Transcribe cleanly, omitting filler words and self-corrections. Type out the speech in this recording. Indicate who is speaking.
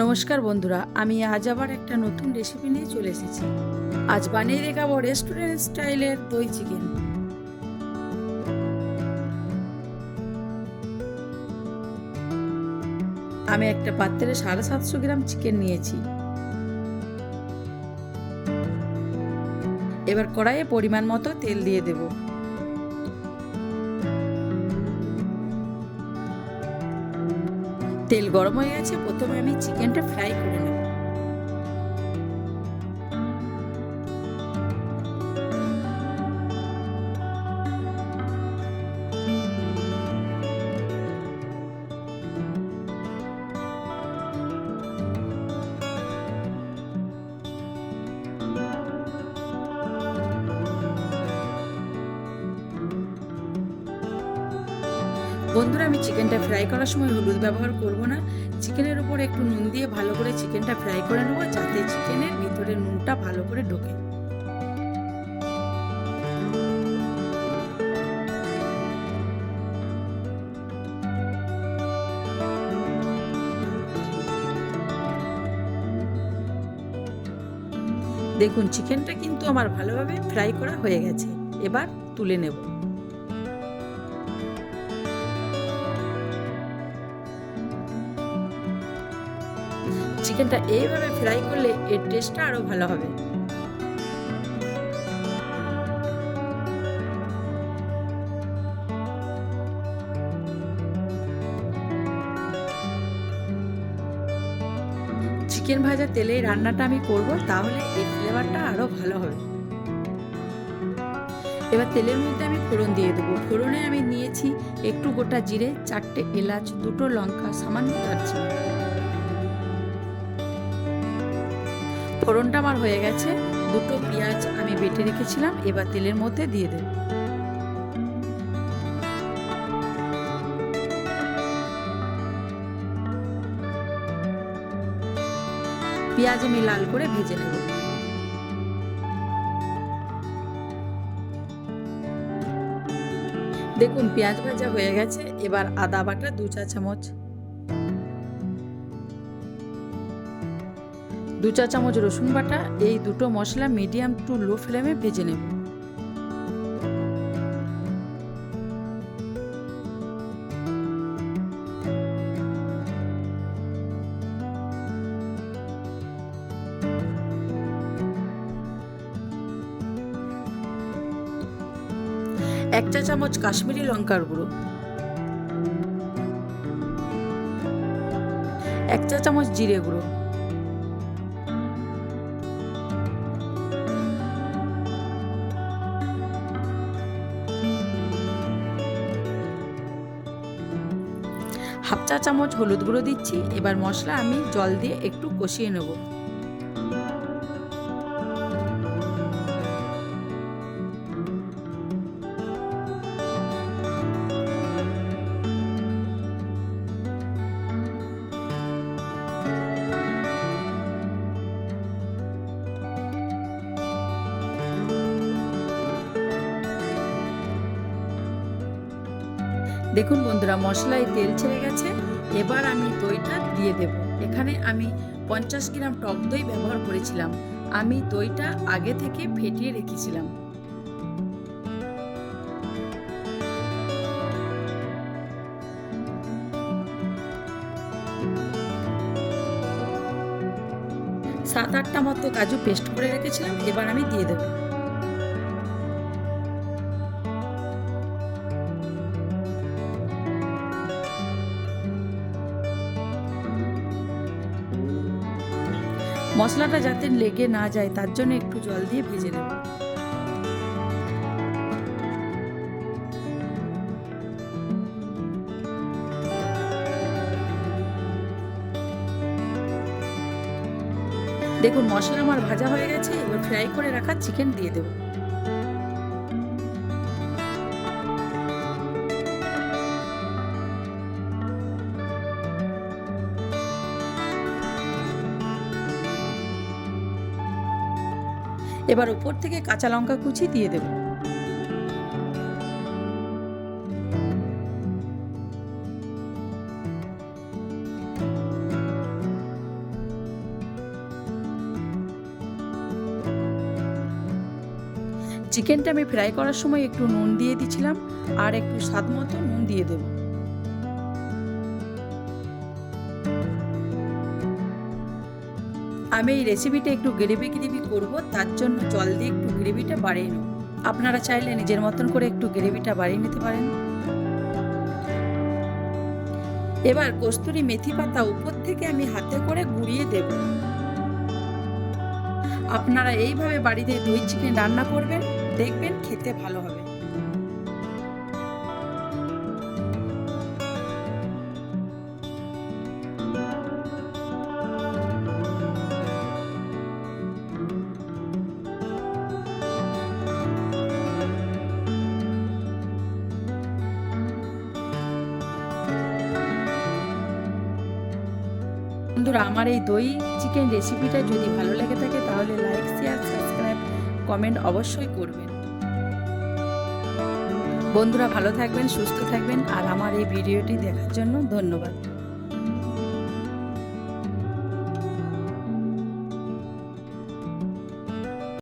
Speaker 1: নমস্কার বন্ধুরা, আমি আজ আবার একটা নতুন রেসিপি নিয়ে চলে এসেছি। আজ বানিয়ে দেখাবো রেস্টুরেন্ট স্টাইলের দই চিকেন। আমি একটা পাত্রে 750 গ্রাম চিকেন নিয়েছি। এবার কড়াইয়ে পরিমাণ মতো তেল দিয়ে দেব। তেল গরম হয়ে গেছে, প্রথমে আমি চিকেনটা ফ্রাই করে নেব। বন্ধুরা, আমি চিকেনটা ফ্রাই করার সময় হলুদ ব্যবহার করব না। চিকেনের উপর একটু নুন দিয়ে ভালো করে চিকেনটা ফ্রাই করে নেব, যাতে চিকেনের ভিতরে নুনটা ভালো করে ঢোকে। দেখুন, চিকেনটা কিন্তু আমার ভালোভাবে ফ্রাই করা হয়ে গেছে। এবার তুলে নেব। চিকেনটা এইভাবে ফ্রাই করলে এর টেস্টটা আরো ভালো হবে। চিকেন ভাজা তেলে রান্নাটা আমি করব, তাহলে এর ফ্লেভারটা আরো ভালো হবে। এবার তেলের মধ্যে আমি ফোড়ন দিয়ে দেবো। ফোড়নে আমি নিয়েছি একটু গোটা জিরে, 4টে এলাচ, 2টো লঙ্কা, সামান্য দারচিনি। ফোড়নটা আমার হয়ে গেছে। 2টো পেঁয়াজ আমি বেটে রেখেছিলাম, এবার তেলের মধ্যে দিয়ে দেব। পেঁয়াজ আমি লাল করে ভেজে নেব। দেখুন, পেঁয়াজ ভাজা হয়ে গেছে। এবার আদা বাটা 2 চা চামচ, 2 চা চামচ রসুন বাটা। এই দুটো মশলা মিডিয়াম টু লো ফ্লেমে ভেজে নেব। এক চা চামচ কাশ্মীরি লঙ্কার গুঁড়ো, 1 চা চামচ জিরে গুঁড়ো, হাফ চা চামচ হলুদ গুঁড়ো দিচ্ছি। এবার মশলা আমি জল দিয়ে একটু কষিয়ে নেব। দেখুন বন্ধুরা, মশলায় তেল ছেড়ে গেছে। এবার আমি দইটা দিয়ে দেব। এখানে আমি 50 গ্রাম টক দই ব্যবহার করেছিলাম। আমি দইটা আগে থেকে ফেটিয়ে রেখেছিলাম। সাত আটটা মতো কাজু পেস্ট করে রেখেছিলাম, এবার আমি দিয়ে দেব। মশলাটা যাতে লেগে না যায়, তার জন্য একটু জল দিয়ে ভেজে নেব। দেখুন, মশলা আমার ভাজা হয়ে গেছে। এবার ফ্রাই করে রাখা চিকেন দিয়ে দেব। এবার উপর থেকে কাঁচা লঙ্কা কুচি দিয়ে দেব। চিকেনটা আমি ফ্রাই করার সময় একটু নুন দিয়ে দিয়েছিলাম, আর একটু স্বাদ মতো নুন দিয়ে দেব। আমি এই রেসিপিটা একটু গ্রেভি করব, তার জন্য জল দিয়ে একটু গ্রেভিটা বাড়িয়ে নেব। আপনারা চাইলে নিজের মতন করে একটু গ্রেভিটা বাড়িয়ে নিতে পারেন। এবার কস্তুরি মেথি পাতা উপর থেকে আমি হাতে করে গুঁড়িয়ে দেব। আপনারা এইভাবে বাড়িতে দই চিকেন রান্না করবেন, দেখবেন খেতে ভালো হবে। বন্ধুরা, আমার এই দই চিকেন রেসিপিটা যদি ভালো লেগে থাকে তাহলে লাইক, শেয়ার, সাবস্ক্রাইব, কমেন্ট অবশ্যই করবেন। বন্ধুরা ভালো থাকবেন, সুস্থ থাকবেন, আর আমার এই ভিডিওটি দেখার জন্য ধন্যবাদ।